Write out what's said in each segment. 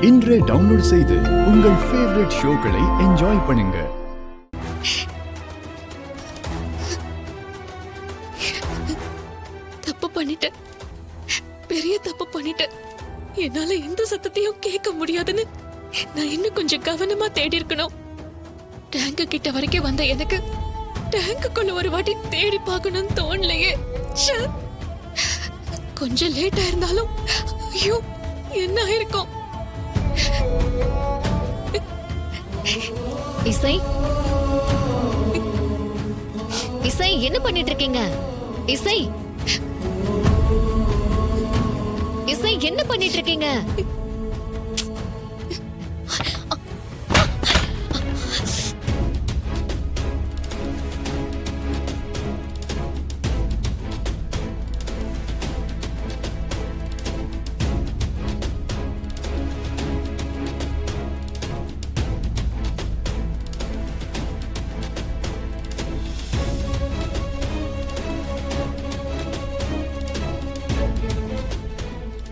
இன்றே டவுன்லோட் செய்து உங்கள் ஃபேவரட் ஷோக்களை என்ஜாய் பண்ணுங்க. தப்பு பண்ணிட்டேன், பெரிய தப்பு பண்ணிட்டேன். என்னால எந்த சத்தத்தையும் கேட்க முடியாதுன்னு நான் இன்னும் கொஞ்சம் கவனமா தேடி இருக்கணும். டேங்க் கிட்ட வரைக்கும் வந்த எனக்கு டேங்குக்குள்ள ஒரு வாட்டி தேடி பார்க்கணும்னு தோணலையே. கொஞ்சம் லேட்டா இருந்தாலும் ஐயோ என்ன ஆயிருக்கும். இசை இசை என்ன பண்ணிட்டு இருக்கீங்க? இசை இசை என்ன பண்ணிட்டு இருக்கீங்க?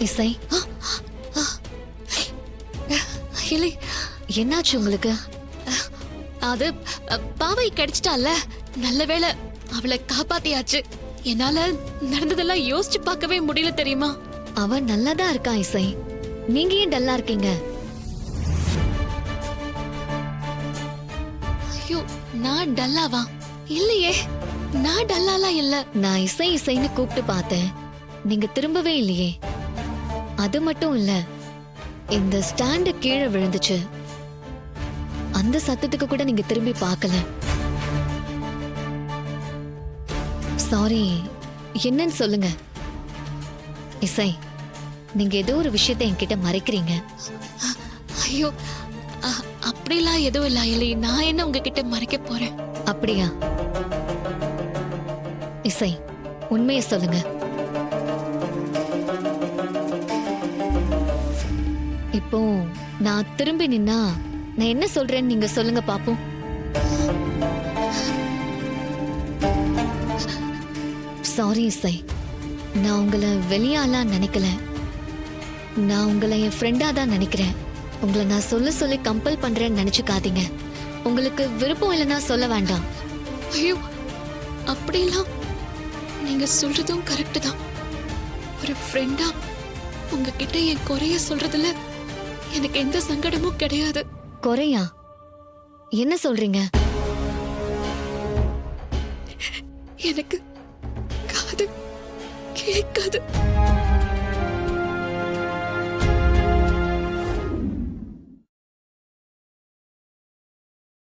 இசை இல்லை, என்னாச்சு உங்களுக்கு? அது பாவை கிடைச்சிட்டால, நல்ல வேளை அவளை காப்பாத்தியாச்சு. என்னால நடந்ததெல்லாம் யோசிச்சு பார்க்கவே முடியல தெரியுமா. அவ நல்லாதான் இருக்கா இசை, நீங்க ஏன் டல்லா இருக்கீங்க? ஐயோ நான் டல்லாவா? இல்லையே, நான் டல்லாலாம் இல்ல. நான் இசை இசைன்னு கூப்பிட்டு பார்த்தேன், நீங்க திரும்பவே இல்லையே. அது மட்டும் இல்ல, இந்த ஸ்டாண்டு கீழே விழுந்துச்சு, அந்த சத்தத்துக்கு கூட நீங்க திரும்பி பார்க்கல. சாரி, என்னன்னு சொல்லுங்க. இசை, நீங்க ஏதோ ஒரு விஷயத்தை என்கிட்ட மறைக்கிறீங்க. ஐயோ அப்படிலாம் எதுவும் இல்ல இல்லை. நான் என்ன உங்ககிட்ட மறைக்க போறேன்? அப்படியா? இசை, உண்மையை சொல்லுங்க. இப்போ நான் திரும்பி நின்னா நான் என்ன சொல்றேன்னு நீங்க சொல்லுங்க பாப்போம். சாரி இசை, நான் உங்களை வெளியாளா நினைக்கல, நான் உங்களை என் ஃப்ரெண்டா தான் நினைக்கிறேன். உங்களை நான் சொல்லி கம்பல் பண்றேன்னு நினைச்சுக்காதீங்க. உங்களுக்கு விருப்பம் இல்லைன்னா சொல்ல வேண்டாம். ஐயோ அப்படிலாம் நீங்க சொல்றதும் கரெக்ட் தான். ஒரு ஃப்ரெண்டா உங்ககிட்ட என் குறைய சொல்றதுல எனக்கு எந்த சங்கடமும் கிடையாது. குறையா? என்ன சொல்றீங்க? எனக்கு காது கேட்காது.